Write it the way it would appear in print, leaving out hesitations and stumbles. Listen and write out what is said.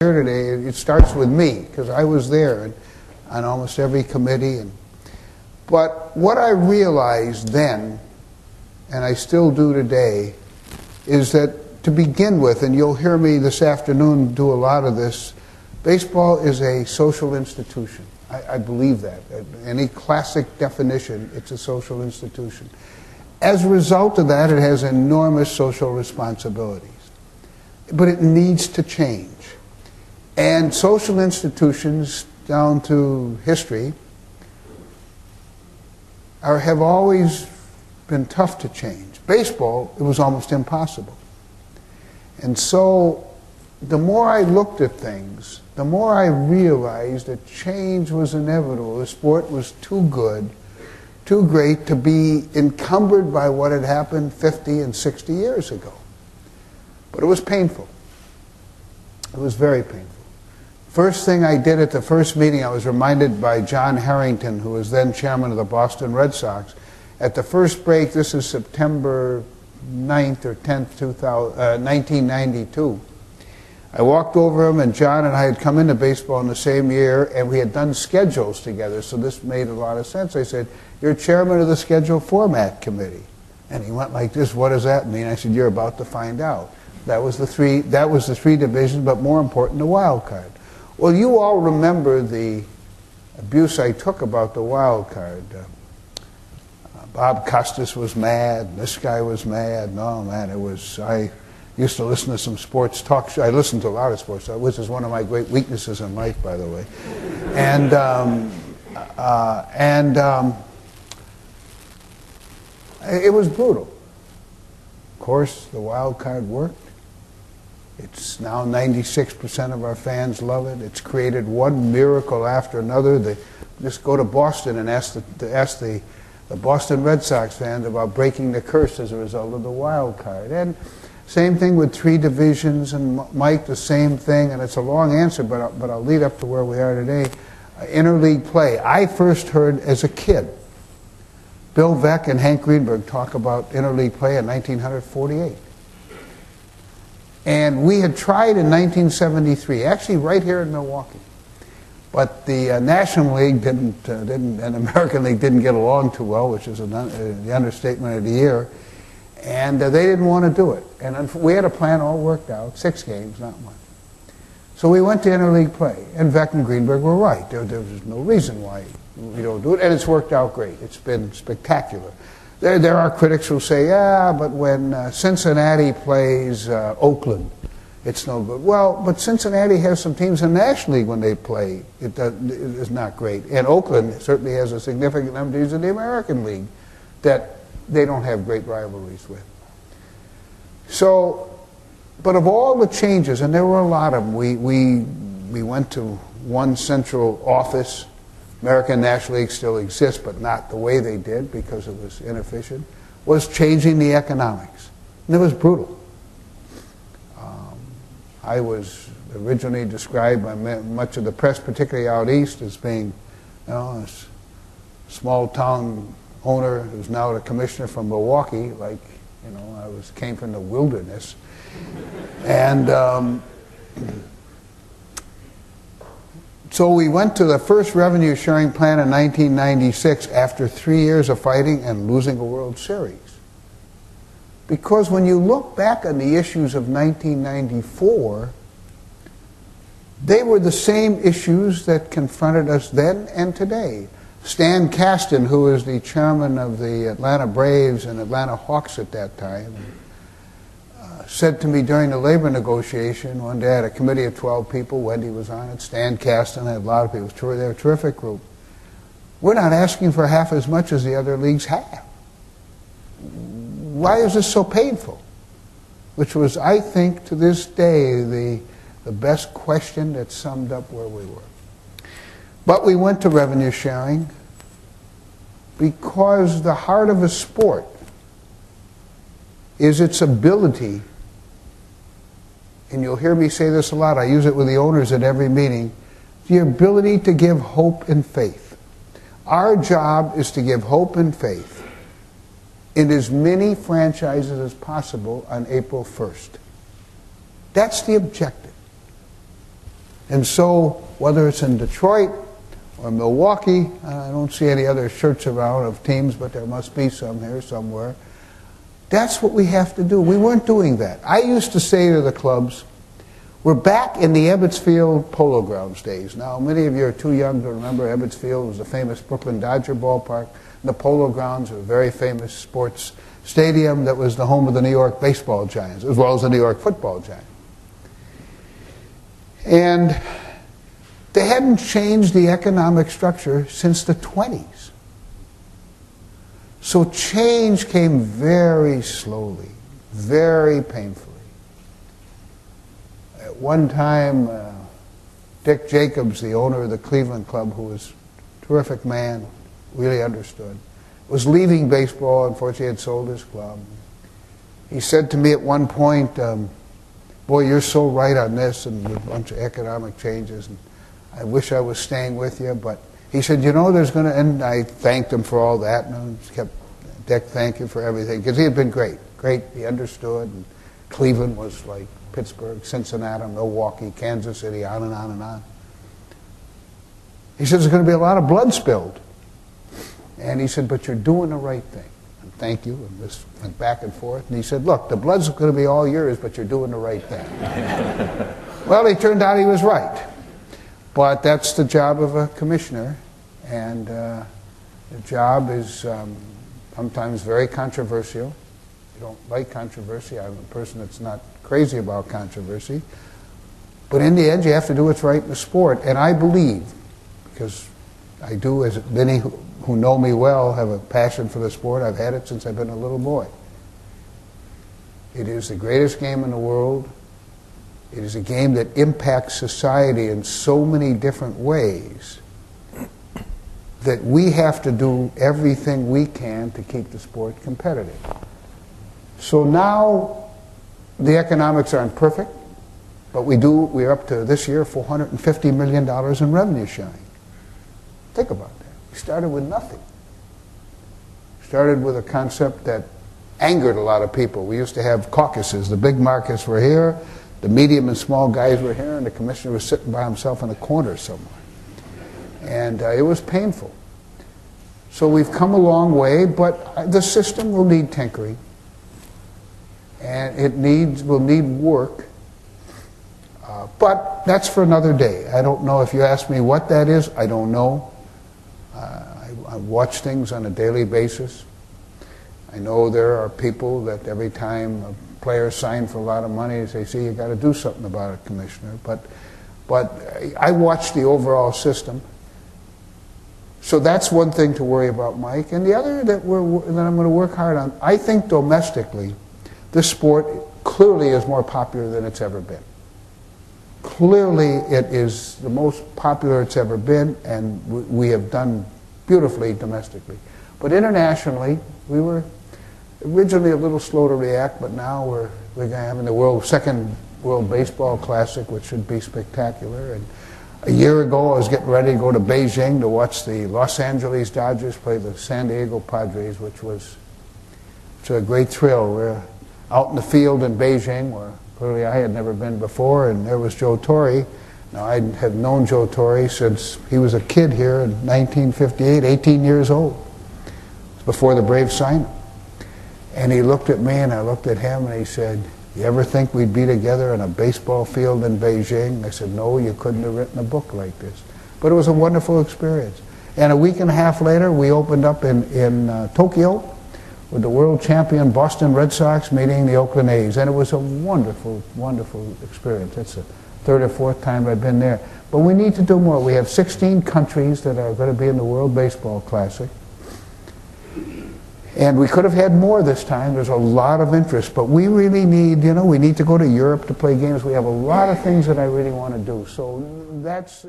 here today, it starts with me, because I was there on almost every committee. But what I realized then, and I still do today, is that to begin with, and you'll hear me this afternoon do a lot of this, baseball is a social institution. I believe that. Any classic definition, it's a social institution. As a result of that, it has enormous social responsibilities. But it needs to change. And social institutions, down through history, have always been tough to change. Baseball, it was almost impossible. And so, the more I looked at things, the more I realized that change was inevitable. The sport was too good, too great to be encumbered by what had happened 50 and 60 years ago. But it was painful. It was very painful. First thing I did at the first meeting, I was reminded by John Harrington, who was then chairman of the Boston Red Sox. At the first break, this is September 9th or 10th, 1992. I walked over him, and John and I had come into baseball in the same year, and we had done schedules together, so this made a lot of sense. I said, "You're chairman of the schedule format committee." And he went like this, "What does that mean?" I said, "You're about to find out." That was the three divisions, but more important, the wild card. Well, you all remember the abuse I took about the wild card. Bob Costas was mad. This guy was mad. No, man, it was. I used to listen to some sports talk shows. I listened to a lot of sports, which is one of my great weaknesses in life, by the way. And it was brutal. Of course, the wild card worked. It's now 96% of our fans love it. It's created one miracle after another. Just go to Boston and ask the Boston Red Sox fans about breaking the curse as a result of the wild card. And same thing with three divisions, and Mike, the same thing. And it's a long answer, but I'll lead up to where we are today. Interleague play. I first heard as a kid Bill Veeck and Hank Greenberg talk about interleague play in 1948. And we had tried in 1973, actually right here in Milwaukee. But the National League and American League didn't get along too well, which is the understatement of the year. And they didn't want to do it. And we had a plan all worked out, 6 games, not one. So we went to interleague play. And Veeck and Greenberg were right. There was no reason why we don't do it. And it's worked out great. It's been spectacular. There are critics who say, yeah, but when Cincinnati plays Oakland, it's no good. Well, but Cincinnati has some teams in the National League when they play. It is not great. And Oakland certainly has a significant number of teams in the American League that they don't have great rivalries with. So, but of all the changes, and there were a lot of them, we went to one central office. American National League still exists, but not the way they did because it was inefficient, was changing the economics. And it was brutal. I was originally described by much of the press, particularly out east, as being a small town owner who's now the commissioner from Milwaukee, like, I came from the wilderness. And so we went to the first revenue sharing plan in 1996 after 3 years of fighting and losing a World Series. Because when you look back on the issues of 1994, they were the same issues that confronted us then and today. Stan Kasten, who was the chairman of the Atlanta Braves and Atlanta Hawks at that time, said to me during the labor negotiation, one day I had a committee of 12 people, Wendy was on it, Stan Kasten had a lot of people, they were a terrific group. We're not asking for half as much as the other leagues have. Why is this so painful? Which was, I think, to this day, the best question that summed up where we were. But we went to revenue sharing because the heart of a sport is its ability, and you'll hear me say this a lot, I use it with the owners at every meeting, the ability to give hope and faith. Our job is to give hope and faith in as many franchises as possible on April 1st. That's the objective. And so, whether it's in Detroit or Milwaukee, I don't see any other shirts around of teams, but there must be some here somewhere. That's what we have to do. We weren't doing that. I used to say to the clubs, we're back in the Ebbets Field Polo Grounds days. Now, many of you are too young to remember Ebbets Field. It was the famous Brooklyn Dodger ballpark. The Polo Grounds were a very famous sports stadium that was the home of the New York baseball giants, as well as the New York football giants. And they hadn't changed the economic structure since the 20s. So change came very slowly, very painfully. At one time, Dick Jacobs, the owner of the Cleveland Club, who was a terrific man, really understood, was leaving baseball. Unfortunately, he had sold his club. He said to me at one point, boy, you're so right on this and with a bunch of economic changes. And I wish I was staying with you, but he said, you know, there's going to, and I thanked him for all that, and I kept, Dick, thank you for everything, because he had been great, he understood, and Cleveland was like Pittsburgh, Cincinnati, Milwaukee, Kansas City, on and on and on. He said, there's going to be a lot of blood spilled. And he said, but you're doing the right thing. And thank you, and this went back and forth, and he said, look, the blood's going to be all yours, but you're doing the right thing. Well, it turned out he was right. But that's the job of a commissioner, and the job is sometimes very controversial. You don't like controversy. I'm a person that's not crazy about controversy. But in the end, you have to do what's right in the sport. And I believe, because I do, as many who know me well, have a passion for the sport. I've had it since I've been a little boy. It is the greatest game in the world. It is a game that impacts society in so many different ways that we have to do everything we can to keep the sport competitive. So now the economics aren't perfect, but we're up to this year $450 million in revenue sharing. Think about that. We started with nothing. We started with a concept that angered a lot of people. We used to have caucuses. The big markets were here. The medium and small guys were here, and the commissioner was sitting by himself in a corner somewhere. And it was painful. So we've come a long way, but the system will need tinkering. And it will need work. But that's for another day. I don't know if you ask me what that is. I don't know. I watch things on a daily basis. I know there are people that every time a player signs for a lot of money, they say, you got to do something about it, Commissioner. But I watch the overall system. So that's one thing to worry about, Mike. And the other that I'm going to work hard on, I think domestically, this sport clearly is more popular than it's ever been. Clearly it is the most popular it's ever been, and we have done beautifully domestically. But internationally, we were originally a little slow to react, but now we're having the second World Baseball Classic, which should be spectacular. And a year ago, I was getting ready to go to Beijing to watch the Los Angeles Dodgers play the San Diego Padres, which was a great thrill. We're out in the field in Beijing, where clearly I had never been before, and there was Joe Torre. Now, I had known Joe Torre since he was a kid here in 1958, 18 years old. It was before the Braves signed him. And he looked at me, and I looked at him, and he said, you ever think we'd be together in a baseball field in Beijing? I said, no, you couldn't have written a book like this. But it was a wonderful experience. And a week and a half later, we opened up in Tokyo with the world champion Boston Red Sox meeting the Oakland A's. And it was a wonderful, wonderful experience. That's the third or fourth time I've been there. But we need to do more. We have 16 countries that are going to be in the World Baseball Classic. And we could have had more this time. There's a lot of interest. But we really need, we need to go to Europe to play games. We have a lot of things that I really want to do. So that's